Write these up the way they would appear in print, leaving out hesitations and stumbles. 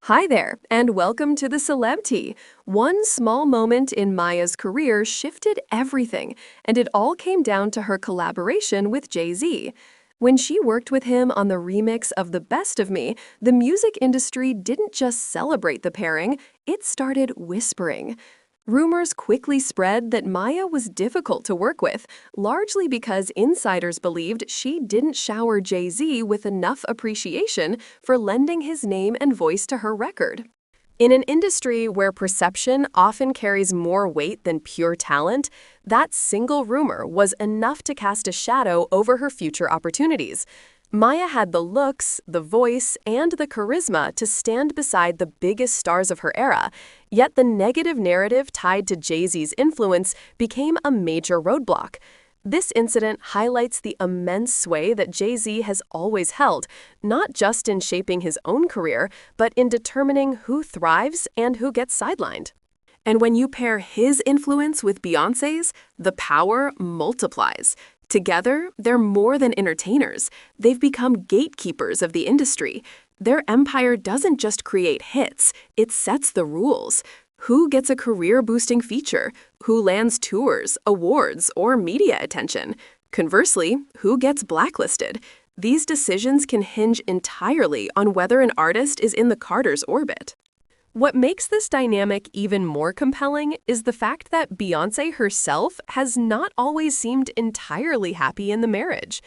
Hi there, and welcome to the Celeb Tea. One small moment in Maya's career shifted everything, and it all came down to her collaboration with Jay-Z. When she worked with him on the remix of The Best of Me, the music industry didn't just celebrate the pairing, it started whispering. Rumors quickly spread that Maya was difficult to work with, largely because insiders believed she didn't shower Jay-Z with enough appreciation for lending his name and voice to her record. In an industry where perception often carries more weight than pure talent, that single rumor was enough to cast a shadow over her future opportunities. Maya had the looks, the voice, and the charisma to stand beside the biggest stars of her era, yet the negative narrative tied to Jay-Z's influence became a major roadblock. This incident highlights the immense sway that Jay-Z has always held, not just in shaping his own career, but in determining who thrives and who gets sidelined. And when you pair his influence with Beyoncé's, the power multiplies. Together, they're more than entertainers. They've become gatekeepers of the industry. Their empire doesn't just create hits, it sets the rules. Who gets a career-boosting feature? Who lands tours, awards, or media attention? Conversely, who gets blacklisted? These decisions can hinge entirely on whether an artist is in the Carter's orbit. What makes this dynamic even more compelling is the fact that Beyoncé herself has not always seemed entirely happy in the marriage.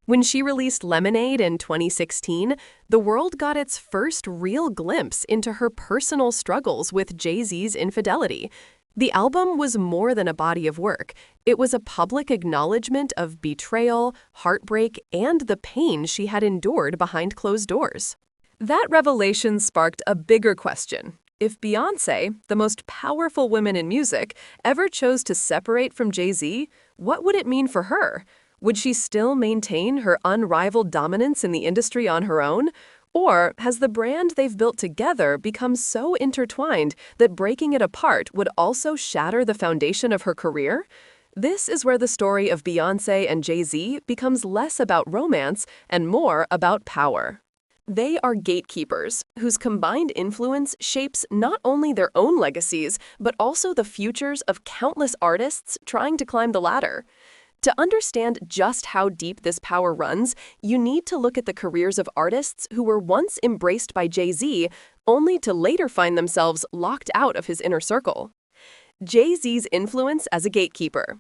When she released Lemonade in 2016, the world got its first real glimpse into her personal struggles with Jay-Z's infidelity. The album was more than a body of work. It was a public acknowledgement of betrayal, heartbreak, and the pain she had endured behind closed doors. That revelation sparked a bigger question. If Beyoncé, the most powerful woman in music, ever chose to separate from Jay-Z, what would it mean for her? Would she still maintain her unrivaled dominance in the industry on her own? Or has the brand they've built together become so intertwined that breaking it apart would also shatter the foundation of her career? This is where the story of Beyoncé and Jay-Z becomes less about romance and more about power. They are gatekeepers, whose combined influence shapes not only their own legacies, but also the futures of countless artists trying to climb the ladder. To understand just how deep this power runs, you need to look at the careers of artists who were once embraced by Jay-Z, only to later find themselves locked out of his inner circle. Jay-Z's influence as a gatekeeper.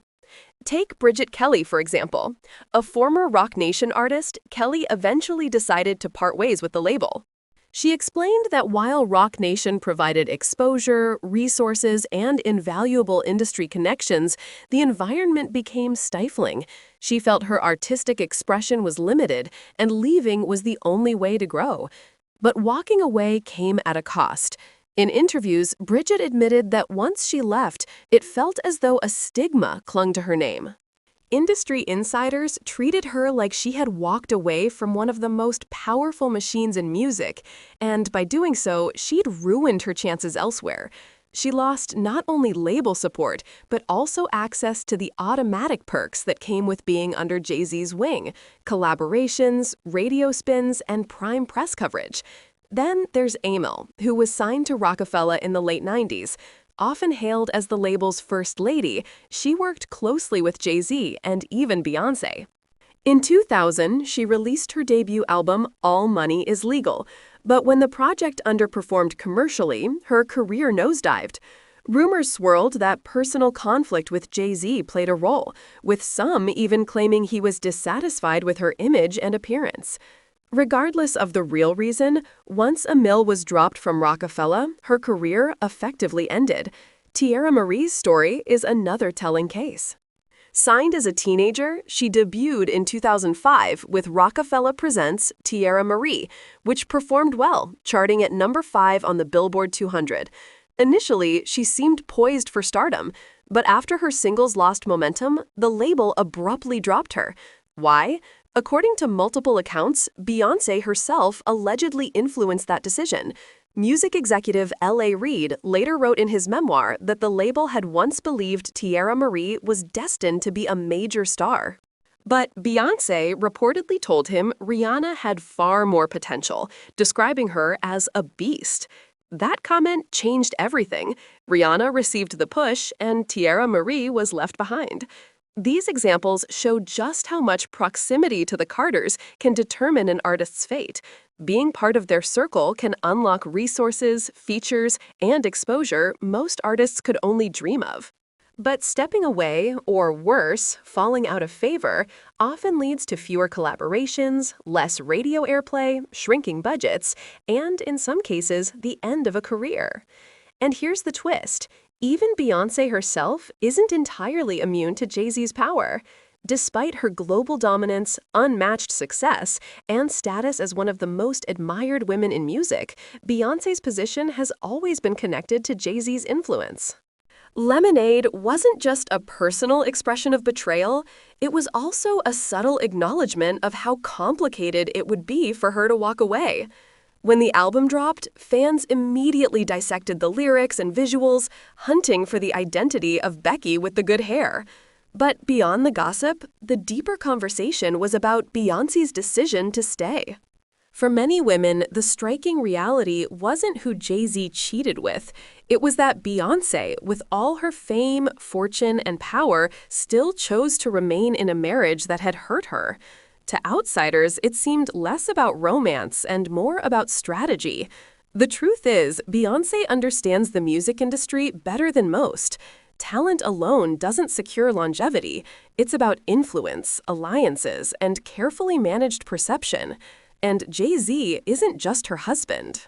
Take Bridget Kelly, for example. A former Roc Nation artist, Kelly eventually decided to part ways with the label. She explained that while Roc Nation provided exposure, resources, and invaluable industry connections, the environment became stifling. She felt her artistic expression was limited, and leaving was the only way to grow. But walking away came at a cost. In interviews, Bridget admitted that once she left, it felt as though a stigma clung to her name. Industry insiders treated her like she had walked away from one of the most powerful machines in music, and by doing so, she'd ruined her chances elsewhere. She lost not only label support, but also access to the automatic perks that came with being under Jay-Z's wing: collaborations, radio spins, and prime press coverage. Then there's Amil, who was signed to Rockefeller in the late 90s. Often hailed as the label's first lady, she worked closely with Jay-Z and even Beyoncé. In 2000, she released her debut album, All Money Is Legal, but when the project underperformed commercially, her career nosedived. Rumors swirled that personal conflict with Jay-Z played a role, with some even claiming he was dissatisfied with her image and appearance. Regardless of the real reason, once Amil was dropped from Rockefeller, her career effectively ended. Teairra Marí's story is another telling case. Signed as a teenager, she debuted in 2005 with Rockefeller Presents Teairra Marí, which performed well, charting at number 5 on the Billboard 200. Initially, she seemed poised for stardom, but after her singles lost momentum, the label abruptly dropped her. Why? According to multiple accounts, Beyoncé herself allegedly influenced that decision. Music executive L.A. Reid later wrote in his memoir that the label had once believed Teairra Marí was destined to be a major star. But Beyoncé reportedly told him Rihanna had far more potential, describing her as a beast. That comment changed everything. Rihanna received the push, and Teairra Marí was left behind. These examples show just how much proximity to the Carters can determine an artist's fate. Being part of their circle can unlock resources, features, and exposure most artists could only dream of. But stepping away, or worse, falling out of favor, often leads to fewer collaborations, less radio airplay, shrinking budgets, and in some cases, the end of a career. And here's the twist. Even Beyoncé herself isn't entirely immune to Jay-Z's power. Despite her global dominance, unmatched success, and status as one of the most admired women in music, Beyoncé's position has always been connected to Jay-Z's influence. Lemonade wasn't just a personal expression of betrayal, it was also a subtle acknowledgement of how complicated it would be for her to walk away. When the album dropped, fans immediately dissected the lyrics and visuals, hunting for the identity of Becky with the good hair. But beyond the gossip, the deeper conversation was about Beyoncé's decision to stay. For many women, the striking reality wasn't who Jay-Z cheated with. It was that Beyoncé, with all her fame, fortune, and power, still chose to remain in a marriage that had hurt her. To outsiders, it seemed less about romance and more about strategy. The truth is, Beyoncé understands the music industry better than most. Talent alone doesn't secure longevity. It's about influence, alliances, and carefully managed perception. And Jay-Z isn't just her husband.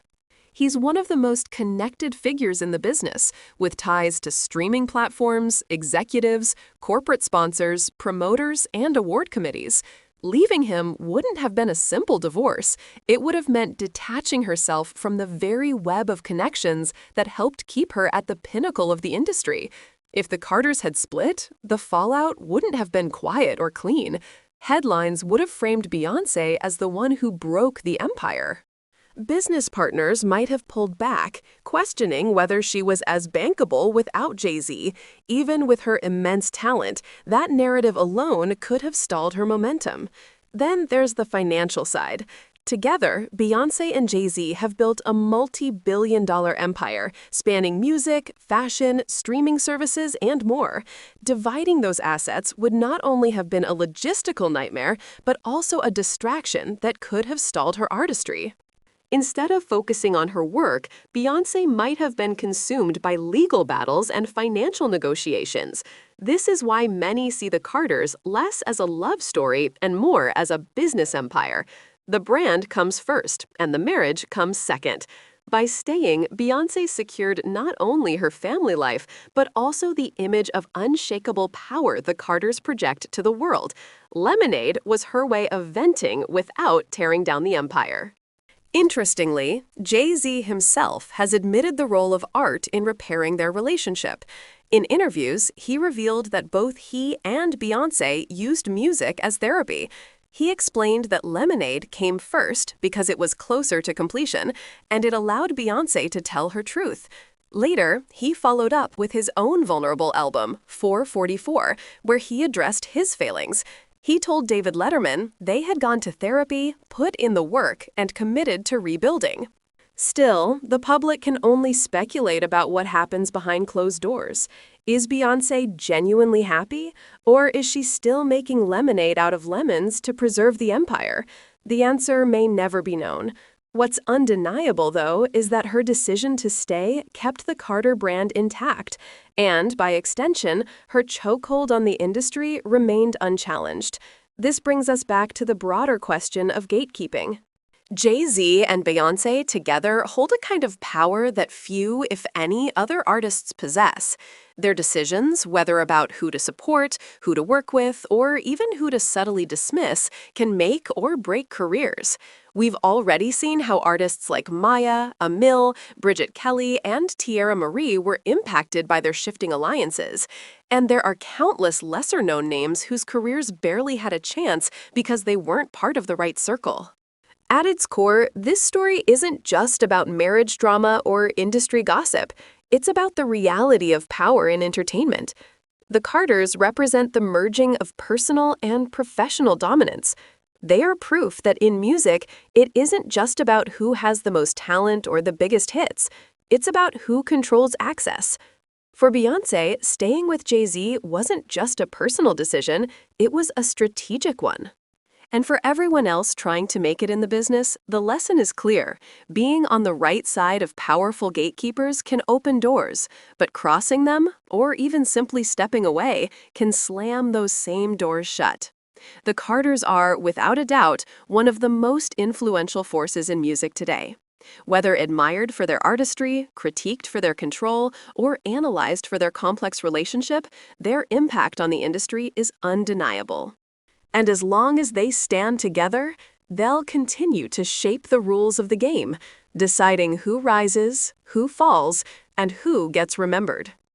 He's one of the most connected figures in the business, with ties to streaming platforms, executives, corporate sponsors, promoters, and award committees. Leaving him wouldn't have been a simple divorce. It would have meant detaching herself from the very web of connections that helped keep her at the pinnacle of the industry. If the Carters had split, the fallout wouldn't have been quiet or clean. Headlines would have framed Beyoncé as the one who broke the empire. Business partners might have pulled back, questioning whether she was as bankable without Jay-Z. Even with her immense talent, that narrative alone could have stalled her momentum. Then there's the financial side. Together, Beyoncé and Jay-Z have built a multi-billion-dollar empire, spanning music, fashion, streaming services, and more. Dividing those assets would not only have been a logistical nightmare, but also a distraction that could have stalled her artistry. Instead of focusing on her work, Beyoncé might have been consumed by legal battles and financial negotiations. This is why many see the Carters less as a love story and more as a business empire. The brand comes first, and the marriage comes second. By staying, Beyoncé secured not only her family life, but also the image of unshakable power the Carters project to the world. Lemonade was her way of venting without tearing down the empire. Interestingly, Jay-Z himself has admitted the role of art in repairing their relationship. In interviews, he revealed that both he and Beyoncé used music as therapy. He explained that Lemonade came first because it was closer to completion, and it allowed Beyoncé to tell her truth. Later, he followed up with his own vulnerable album, 444, where he addressed his failings. He told David Letterman they had gone to therapy, put in the work, and committed to rebuilding. Still, the public can only speculate about what happens behind closed doors. Is Beyoncé genuinely happy, or is she still making lemonade out of lemons to preserve the empire? The answer may never be known. What's undeniable, though, is that her decision to stay kept the Carter brand intact, and, by extension, her chokehold on the industry remained unchallenged. This brings us back to the broader question of gatekeeping. Jay-Z and Beyoncé together hold a kind of power that few, if any, other artists possess. Their decisions, whether about who to support, who to work with, or even who to subtly dismiss, can make or break careers. We've already seen how artists like Maya, Amil, Bridget Kelly, and Teairra Marí were impacted by their shifting alliances. And there are countless lesser-known names whose careers barely had a chance because they weren't part of the right circle. At its core, this story isn't just about marriage drama or industry gossip. It's about the reality of power in entertainment. The Carters represent the merging of personal and professional dominance. They are proof that in music, it isn't just about who has the most talent or the biggest hits. It's about who controls access. For Beyoncé, staying with Jay-Z wasn't just a personal decision, it was a strategic one. And for everyone else trying to make it in the business, the lesson is clear. Being on the right side of powerful gatekeepers can open doors, but crossing them, or even simply stepping away, can slam those same doors shut. The Carters are, without a doubt, one of the most influential forces in music today. Whether admired for their artistry, critiqued for their control, or analyzed for their complex relationship, their impact on the industry is undeniable. And as long as they stand together, they'll continue to shape the rules of the game, deciding who rises, who falls, and who gets remembered.